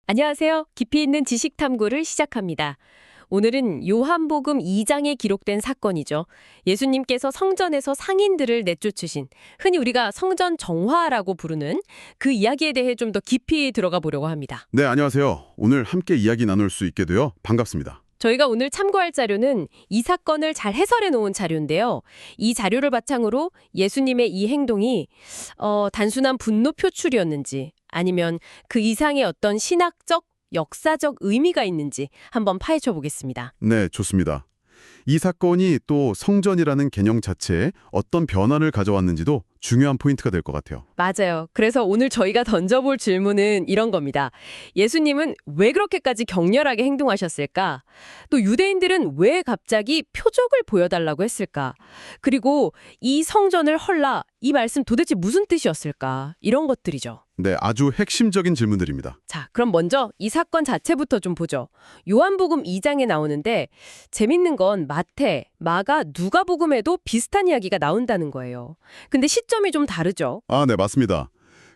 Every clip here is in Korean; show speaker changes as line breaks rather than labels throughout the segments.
안녕하세요. 깊이 있는 지식 탐구를 시작합니다. 오늘은 요한복음 2장에 기록된 사건이죠. 예수님께서 성전에서 상인들을 내쫓으신, 흔히 우리가 성전 정화라고 부르는 그 이야기에 대해 좀 더 깊이 들어가 보려고 합니다.
네, 안녕하세요. 오늘 함께 이야기 나눌 수 있게 되어 반갑습니다.
저희가 오늘 참고할 자료는 이 사건을 잘 해설해 놓은 자료인데요. 이 자료를 바탕으로 예수님의 이 행동이 단순한 분노 표출이었는지 아니면 그 이상의 어떤 신학적, 역사적 의미가 있는지 한번 파헤쳐 보겠습니다.
네, 좋습니다. 이 사건이 또 성전이라는 개념 자체에 어떤 변화를 가져왔는지도 중요한 포인트가 될 것 같아요.
맞아요. 그래서 오늘 저희가 던져볼 질문은 이런 겁니다. 예수님은 왜 그렇게까지 격렬하게 행동하셨을까? 또 유대인들은 왜 갑자기 표적을 보여달라고 했을까? 그리고 이 성전을 헐라, 이 말씀 도대체 무슨 뜻이었을까? 이런 것들이죠.
네, 아주 핵심적인 질문들입니다.
자, 그럼 먼저 이 사건 자체부터 좀 보죠. 요한복음 2장에 나오는데 재밌는 건 마태, 마가, 누가복음에도 비슷한 이야기가 나온다는 거예요. 근데 시점이 좀 다르죠.
네, 맞습니다.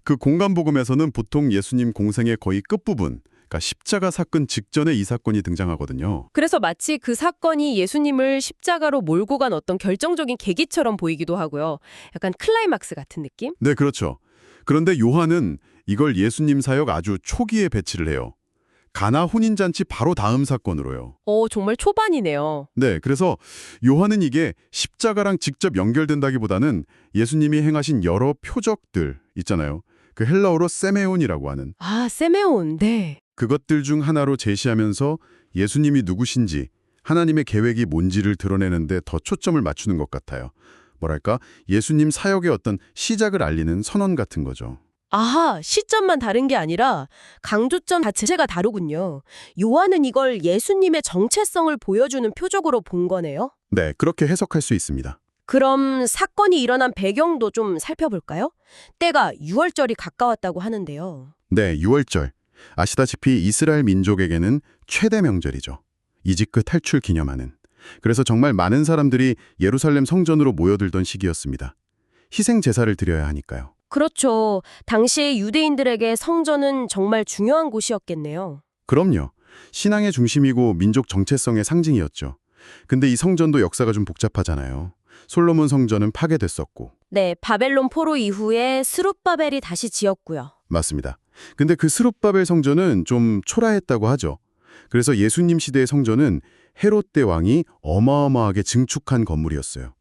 그 공간복음에서는 보통 예수님 공생의 거의 끝부분, 그러니까 십자가 사건 직전에 이 사건이 등장하거든요.
그래서 마치 그 사건이 예수님을 십자가로 몰고 간 어떤 결정적인 계기처럼 보이기도 하고요. 약간 클라이막스 같은 느낌?
네, 그렇죠. 그런데 요한은 이걸 예수님 사역 아주 초기에 배치를 해요. 가나 혼인잔치 바로 다음 사건으로요.
정말 초반이네요.
네, 그래서 요한은 이게 십자가랑 직접 연결된다기보다는 예수님이 행하신 여러 표적들 있잖아요. 그 헬라어로 세메온이라고 하는
아, 세메온, 네.
그것들 중 하나로 제시하면서 예수님이 누구신지 하나님의 계획이 뭔지를 드러내는데 더 초점을 맞추는 것 같아요. 뭐랄까, 예수님 사역의 어떤 시작을 알리는 선언 같은 거죠.
아하, 시점만 다른 게 아니라 강조점 자체가 다르군요. 요한은 이걸 예수님의 정체성을 보여주는 표적으로 본 거네요.
네, 그렇게 해석할 수 있습니다.
그럼 사건이 일어난 배경도 좀 살펴볼까요? 때가 유월절이 가까웠다고 하는데요.
네, 유월절. 아시다시피 이스라엘 민족에게는 최대 명절이죠. 이집트 탈출 기념하는. 그래서 정말 많은 사람들이 예루살렘 성전으로 모여들던 시기였습니다. 희생 제사를 드려야 하니까요.
그렇죠. 당시의 유대인들에게 성전은 정말 중요한 곳이었겠네요.
그럼요. 신앙의 중심이고 민족 정체성의 상징이었죠. 근데 이 성전도 역사가 좀 복잡하잖아요. 솔로몬 성전은 파괴됐었고.
네, 바벨론 포로 이후에 스룹바벨이 다시 지었고요.
맞습니다. 근데 그 스룹바벨 성전은 좀 초라했다고 하죠. 그래서 예수님 시대의 성전은 헤롯 대왕이 어마어마하게 증축한 건물이었어요.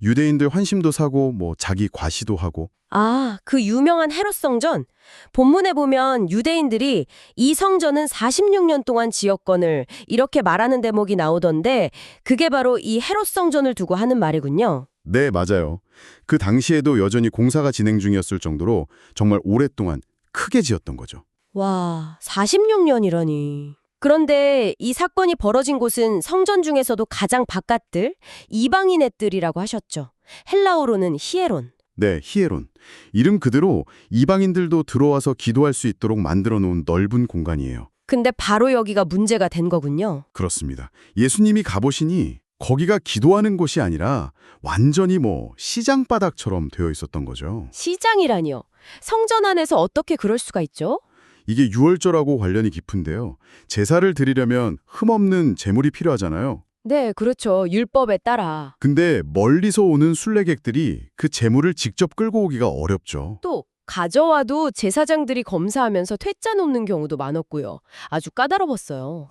유대인들 환심도 사고 자기 과시도 하고.
아, 그 유명한 헤롯 성전. 본문에 보면 유대인들이 이 성전은 46년 동안 지었건을 이렇게 말하는 대목이 나오던데 그게 바로 이 헤롯 성전을 두고 하는 말이군요.
네, 맞아요. 그 당시에도 여전히 공사가 진행 중이었을 정도로 정말 오랫동안 크게 지었던 거죠.
와, 46년이라니. 그런데 이 사건이 벌어진 곳은 성전 중에서도 가장 바깥들, 이방인의 뜰이라고 하셨죠. 헬라어로는 히에론.
네, 히에론. 이름 그대로 이방인들도 들어와서 기도할 수 있도록 만들어 놓은 넓은 공간이에요.
근데 바로 여기가 문제가 된 거군요.
그렇습니다. 예수님이 가보시니 거기가 기도하는 곳이 아니라 완전히 시장 바닥처럼 되어 있었던 거죠.
시장이라니요. 성전 안에서 어떻게 그럴 수가 있죠?
이게 유월절하고 관련이 깊은데요. 제사를 드리려면 흠없는 제물이 필요하잖아요.
네, 그렇죠. 율법에 따라.
근데 멀리서 오는 순례객들이 그 제물을 직접 끌고 오기가 어렵죠.
또 가져와도 제사장들이 검사하면서 퇴짜 놓는 경우도 많았고요. 아주 까다로웠어요.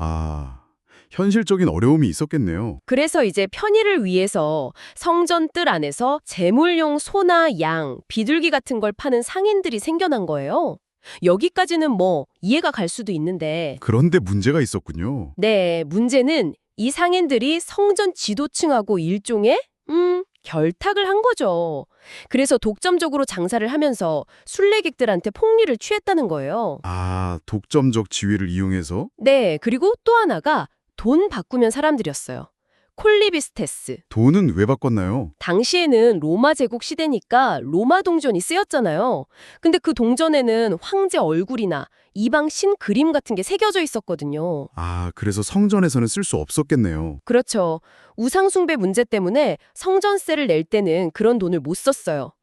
현실적인 어려움이 있었겠네요.
그래서 이제 편의를 위해서 성전 뜰 안에서 제물용 소나 양, 비둘기 같은 걸 파는 상인들이 생겨난 거예요. 여기까지는 이해가 갈 수도 있는데
그런데 문제가 있었군요.
네, 문제는 이 상인들이 성전 지도층하고 일종의 결탁을 한 거죠. 그래서 독점적으로 장사를 하면서 순례객들한테 폭리를 취했다는 거예요.
독점적 지위를 이용해서?
네, 그리고 또 하나가 돈 바꾸면 사람들이었어요. 콜리비스테스.
돈은 왜 바꿨나요?
당시에는 로마 제국 시대니까 로마 동전이 쓰였잖아요. 근데 그 동전에는 황제 얼굴이나 이방 신 그림 같은 게 새겨져 있었거든요.
그래서 성전에서는 쓸 수 없었겠네요.
그렇죠. 우상숭배 문제 때문에 성전세를 낼 때는 그런 돈을 못 썼어요.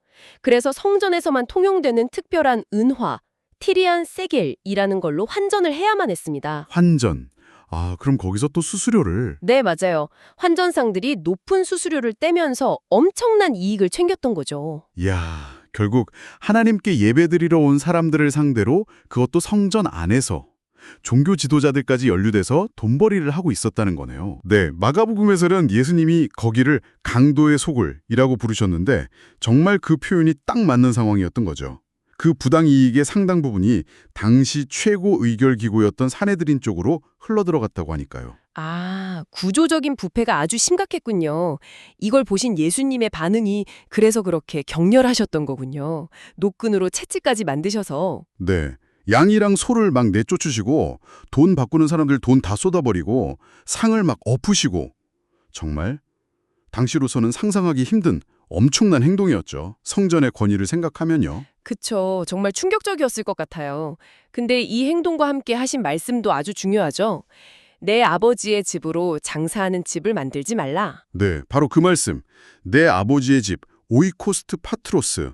그래서 성전에서만 통용되는 특별한 은화, 티리안 세겔이라는 걸로 환전을 해야만 했습니다.
환전. 아, 그럼 거기서 또 수수료를.
네, 맞아요. 환전상들이 높은 수수료를 떼면서 엄청난 이익을 챙겼던 거죠.
이야, 결국 하나님께 예배드리러 온 사람들을 상대로 그것도 성전 안에서 종교 지도자들까지 연루돼서 돈벌이를 하고 있었다는 거네요. 네, 마가복음에서는 예수님이 거기를 강도의 소굴이라고 부르셨는데 정말 그 표현이 딱 맞는 상황이었던 거죠. 그 부당 이익의 상당 부분이 당시 최고 의결 기구였던 사내들인 쪽으로 흘러들어갔다고 하니까요.
아, 구조적인 부패가 아주 심각했군요. 이걸 보신 예수님의 반응이 그래서 그렇게 격렬하셨던 거군요. 노끈으로 채찍까지 만드셔서.
네. 양이랑 소를 막 내쫓으시고 돈 바꾸는 사람들 돈 다 쏟아버리고 상을 막 엎으시고 정말 당시로서는 상상하기 힘든 엄청난 행동이었죠. 성전의 권위를 생각하면요.
그쵸. 정말 충격적이었을 것 같아요. 근데 이 행동과 함께 하신 말씀도 아주 중요하죠. 내 아버지의 집으로 장사하는 집을 만들지 말라.
네, 바로 그 말씀. 내 아버지의 집, 오이코스트 파트로스.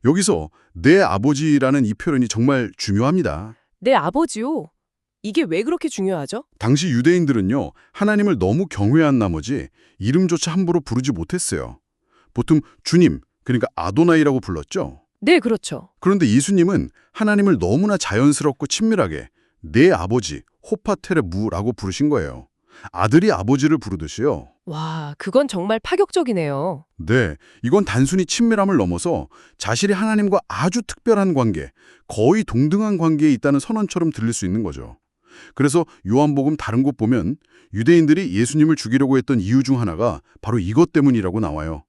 여기서 내 아버지라는 이 표현이 정말 중요합니다.
내 아버지요? 이게 왜 그렇게 중요하죠?
당시 유대인들은요, 하나님을 너무 경외한 나머지 이름조차 함부로 부르지 못했어요. 보통 주님, 그러니까 아도나이라고 불렀죠.
네, 그렇죠.
그런데 예수님은 하나님을 너무나 자연스럽고 친밀하게 내 아버지, 호파테르무라고 부르신 거예요. 아들이 아버지를 부르듯이요.
와, 그건 정말 파격적이네요.
네, 이건 단순히 친밀함을 넘어서 자신이 하나님과 아주 특별한 관계, 거의 동등한 관계에 있다는 선언처럼 들릴 수 있는 거죠. 그래서 요한복음 다른 곳 보면 유대인들이 예수님을 죽이려고 했던 이유 중 하나가 바로 이것 때문이라고 나와요.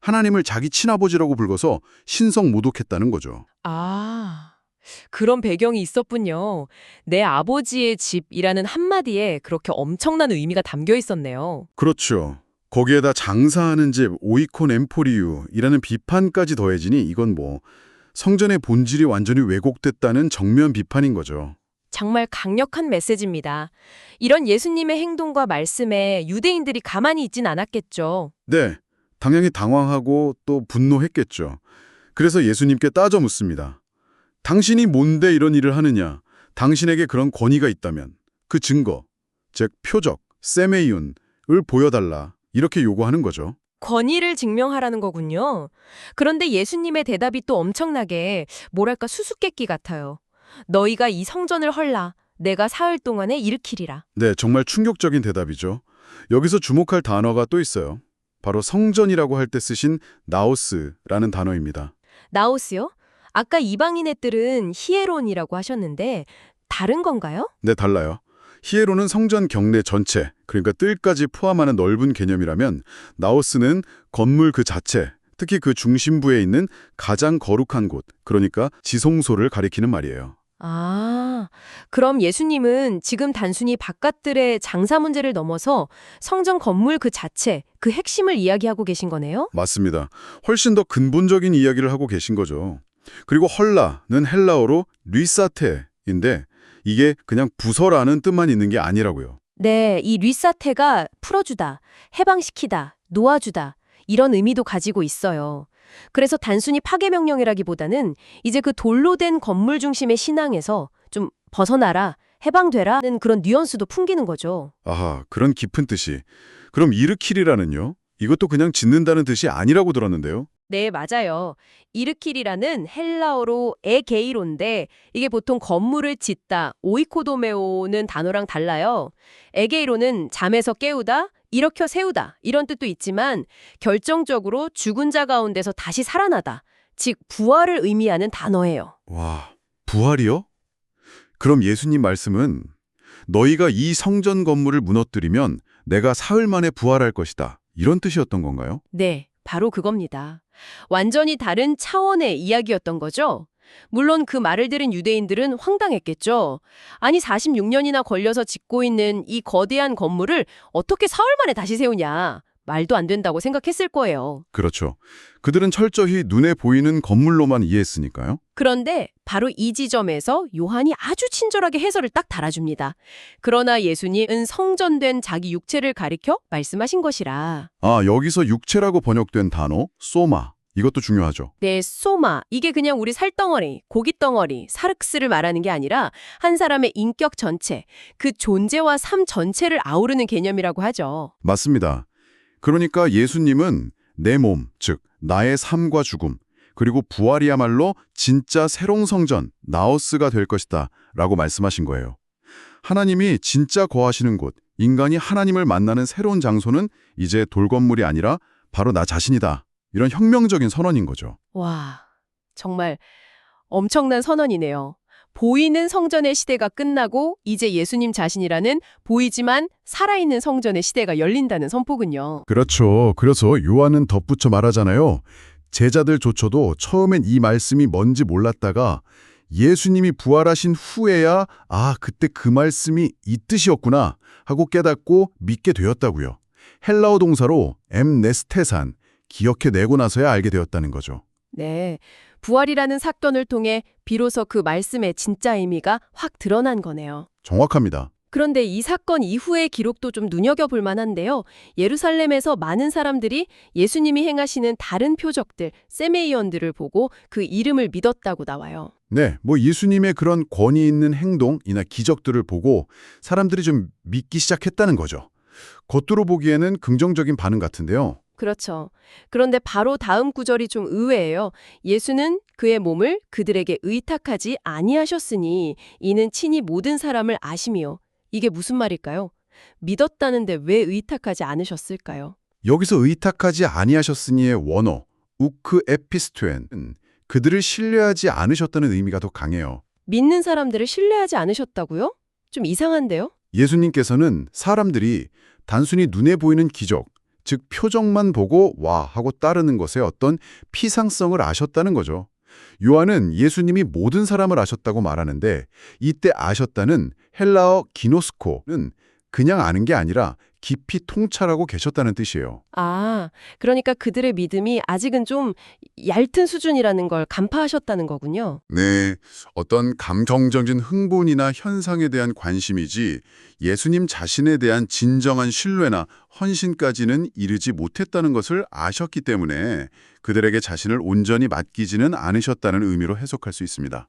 하나님을 자기 친아버지라고 불러서 신성 모독했다는 거죠.
아, 그런 배경이 있었군요. 내 아버지의 집이라는 한마디에 그렇게 엄청난 의미가 담겨 있었네요.
그렇죠. 거기에다 장사하는 집 오이콘 엠포리우이라는 비판까지 더해지니 이건 뭐 성전의 본질이 완전히 왜곡됐다는 정면 비판인 거죠.
정말 강력한 메시지입니다. 이런 예수님의 행동과 말씀에 유대인들이 가만히 있진 않았겠죠.
네, 당연히 당황하고 또 분노했겠죠. 그래서 예수님께 따져 묻습니다. 당신이 뭔데 이런 일을 하느냐? 당신에게 그런 권위가 있다면 그 증거, 즉 표적, 세메이온을 보여달라. 이렇게 요구하는 거죠.
권위를 증명하라는 거군요. 그런데 예수님의 대답이 또 엄청나게 뭐랄까 수수께끼 같아요. 너희가 이 성전을 헐라. 내가 사흘 동안에 일으키리라.
네, 정말 충격적인 대답이죠. 여기서 주목할 단어가 또 있어요. 바로 성전이라고 할 때 쓰신 나오스라는 단어입니다.
나오스요? 아까 이방인의 뜰은 히에론이라고 하셨는데 다른 건가요?
네, 달라요. 히에로는 성전 경내 전체, 그러니까 뜰까지 포함하는 넓은 개념이라면 나오스는 건물 그 자체, 특히 그 중심부에 있는 가장 거룩한 곳, 그러니까 지성소를 가리키는 말이에요.
아, 그럼 예수님은 지금 단순히 바깥들의 장사 문제를 넘어서 성전 건물 그 자체, 그 핵심을 이야기하고 계신 거네요?
맞습니다. 훨씬 더 근본적인 이야기를 하고 계신 거죠. 그리고 헐라는 헬라어로 리사테인데 이게 그냥 부서라는 뜻만 있는 게 아니라고요.
네, 이 리사테가 풀어주다, 해방시키다, 놓아주다 이런 의미도 가지고 있어요. 그래서 단순히 파괴 명령이라기보다는 이제 그 돌로 된 건물 중심의 신앙에서 좀 벗어나라, 해방되라는 그런 뉘앙스도 풍기는 거죠.
아하, 그런 깊은 뜻이. 그럼 일으키리라는요? 이것도 그냥 짓는다는 뜻이 아니라고 들었는데요.
네, 맞아요. 이르키리라는 헬라어로 에게이로인데 이게 보통 건물을 짓다, 오이코도메오는 단어랑 달라요. 에게이로는 잠에서 깨우다, 일으켜 세우다 이런 뜻도 있지만 결정적으로 죽은 자 가운데서 다시 살아나다, 즉 부활을 의미하는 단어예요.
와, 부활이요? 그럼 예수님 말씀은 너희가 이 성전 건물을 무너뜨리면 내가 사흘 만에 부활할 것이다. 이런 뜻이었던 건가요?
네, 바로 그겁니다. 완전히 다른 차원의 이야기였던 거죠. 물론 그 말을 들은 유대인들은 황당했겠죠. 아니 46년이나 걸려서 짓고 있는 이 거대한 건물을 어떻게 사흘 만에 다시 세우냐. 말도 안 된다고 생각했을 거예요.
그렇죠. 그들은 철저히 눈에 보이는 건물로만 이해했으니까요.
그런데 바로 이 지점에서 요한이 아주 친절하게 해설을 딱 달아줍니다. 그러나 예수님은 성전된 자기 육체를 가리켜 말씀하신 것이라.
아, 여기서 육체라고 번역된 단어, 소마. 이것도 중요하죠.
네, 소마. 이게 그냥 우리 살덩어리, 고깃덩어리, 사르크스를 말하는 게 아니라 한 사람의 인격 전체, 그 존재와 삶 전체를 아우르는 개념이라고 하죠.
맞습니다. 그러니까 예수님은 내 몸, 즉 나의 삶과 죽음, 그리고 부활이야말로 진짜 새로운 성전, 나오스가 될 것이다 라고 말씀하신 거예요. 하나님이 진짜 거하시는 곳, 인간이 하나님을 만나는 새로운 장소는 이제 돌건물이 아니라 바로 나 자신이다. 이런 혁명적인 선언인 거죠.
와, 정말 엄청난 선언이네요. 보이는 성전의 시대가 끝나고 이제 예수님 자신이라는 보이지만 살아있는 성전의 시대가 열린다는 선포군요.
그렇죠. 그래서 요한은 덧붙여 말하잖아요. 제자들조차도 처음엔 이 말씀이 뭔지 몰랐다가 예수님이 부활하신 후에야 그때 그 말씀이 이 뜻이었구나 하고 깨닫고 믿게 되었다고요. 헬라어 동사로 엠네스테산, 기억해내고 나서야 알게 되었다는 거죠.
네, 부활이라는 사건을 통해 비로소 그 말씀의 진짜 의미가 확 드러난 거네요.
정확합니다.
그런데 이 사건 이후의 기록도 좀 눈여겨볼 만한데요. 예루살렘에서 많은 사람들이 예수님이 행하시는 다른 표적들, 세메이언들을 보고 그 이름을 믿었다고 나와요.
네, 예수님의 그런 권위 있는 행동이나 기적들을 보고 사람들이 좀 믿기 시작했다는 거죠. 겉으로 보기에는 긍정적인 반응 같은데요.
그렇죠. 그런데 바로 다음 구절이 좀 의외예요. 예수는 그의 몸을 그들에게 의탁하지 아니하셨으니 이는 친히 모든 사람을 아심이요. 이게 무슨 말일까요? 믿었다는데 왜 의탁하지 않으셨을까요?
여기서 의탁하지 아니하셨으니의 원어, 우크 에피스토엔은 그들을 신뢰하지 않으셨다는 의미가 더 강해요.
믿는 사람들을 신뢰하지 않으셨다고요? 좀 이상한데요?
예수님께서는 사람들이 단순히 눈에 보이는 기적, 즉 표정만 보고 와 하고 따르는 것에 어떤 피상성을 아셨다는 거죠. 요한은 예수님이 모든 사람을 아셨다고 말하는데 이때 아셨다는 헬라어 기노스코는 그냥 아는 게 아니라 깊이 통찰하고 계셨다는 뜻이에요.
그러니까 그들의 믿음이 아직은 좀 얇은 수준이라는 걸 간파하셨다는 거군요.
네, 어떤 감정적인 흥분이나 현상에 대한 관심이지 예수님 자신에 대한 진정한 신뢰나 헌신까지는 이르지 못했다는 것을 아셨기 때문에 그들에게 자신을 온전히 맡기지는 않으셨다는 의미로 해석할 수 있습니다.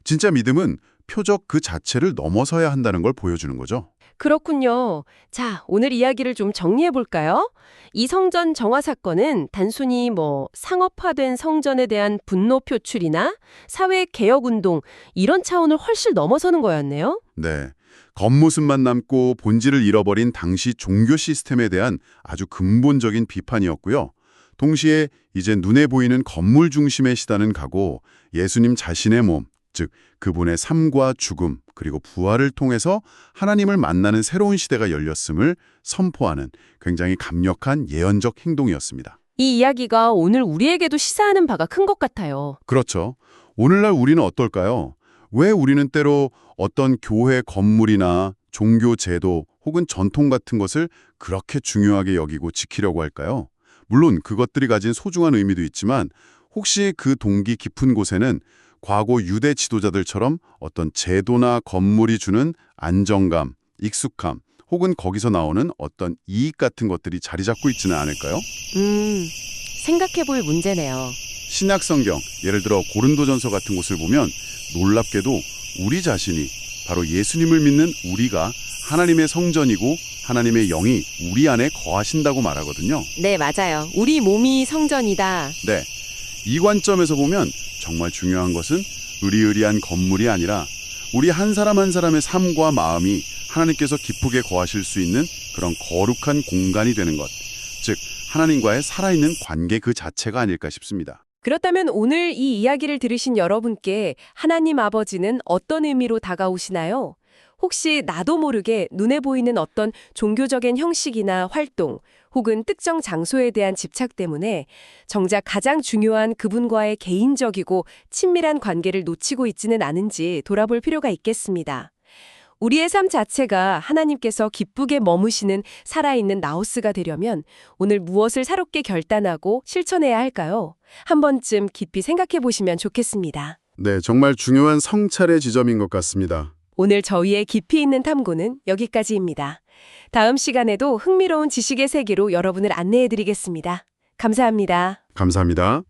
진짜 믿음은 표적 그 자체를 넘어서야 한다는 걸 보여주는 거죠.
그렇군요. 자, 오늘 이야기를 좀 정리해 볼까요? 이 성전 정화 사건은 단순히 상업화된 성전에 대한 분노 표출이나 사회 개혁 운동 이런 차원을 훨씬 넘어서는 거였네요.
네, 겉모습만 남고 본질을 잃어버린 당시 종교 시스템에 대한 아주 근본적인 비판이었고요. 동시에 이제 눈에 보이는 건물 중심의 시대는 가고 예수님 자신의 몸, 즉 그분의 삶과 죽음 그리고 부활을 통해서 하나님을 만나는 새로운 시대가 열렸음을 선포하는 굉장히 강력한 예언적 행동이었습니다.
이 이야기가 오늘 우리에게도 시사하는 바가 큰 것 같아요.
그렇죠. 오늘날 우리는 어떨까요? 왜 우리는 때로 어떤 교회 건물이나 종교 제도 혹은 전통 같은 것을 그렇게 중요하게 여기고 지키려고 할까요? 물론 그것들이 가진 소중한 의미도 있지만 혹시 그 동기 깊은 곳에는 과거 유대 지도자들처럼 어떤 제도나 건물이 주는 안정감, 익숙함, 혹은 거기서 나오는 어떤 이익 같은 것들이 자리 잡고 있지는 않을까요?
생각해 볼 문제네요.
신약 성경, 예를 들어 고린도전서 같은 곳을 보면 놀랍게도 우리 자신이 바로 예수님을 믿는 우리가 하나님의 성전이고 하나님의 영이 우리 안에 거하신다고 말하거든요.
네, 맞아요. 우리 몸이 성전이다.
네, 이 관점에서 보면 정말 중요한 것은 의리의리한 건물이 아니라 우리 한 사람 한 사람의 삶과 마음이 하나님께서 기쁘게 거하실 수 있는 그런 거룩한 공간이 되는 것, 즉 하나님과의 살아있는 관계 그 자체가 아닐까 싶습니다.
그렇다면 오늘 이 이야기를 들으신 여러분께 하나님 아버지는 어떤 의미로 다가오시나요? 혹시 나도 모르게 눈에 보이는 어떤 종교적인 형식이나 활동 혹은 특정 장소에 대한 집착 때문에 정작 가장 중요한 그분과의 개인적이고 친밀한 관계를 놓치고 있지는 않은지 돌아볼 필요가 있겠습니다. 우리의 삶 자체가 하나님께서 기쁘게 머무시는 살아있는 나우스가 되려면 오늘 무엇을 새롭게 결단하고 실천해야 할까요? 한 번쯤 깊이 생각해 보시면 좋겠습니다.
네, 정말 중요한 성찰의 지점인 것 같습니다.
오늘 저희의 깊이 있는 탐구는 여기까지입니다. 다음 시간에도 흥미로운 지식의 세계로 여러분을 안내해 드리겠습니다. 감사합니다.
감사합니다.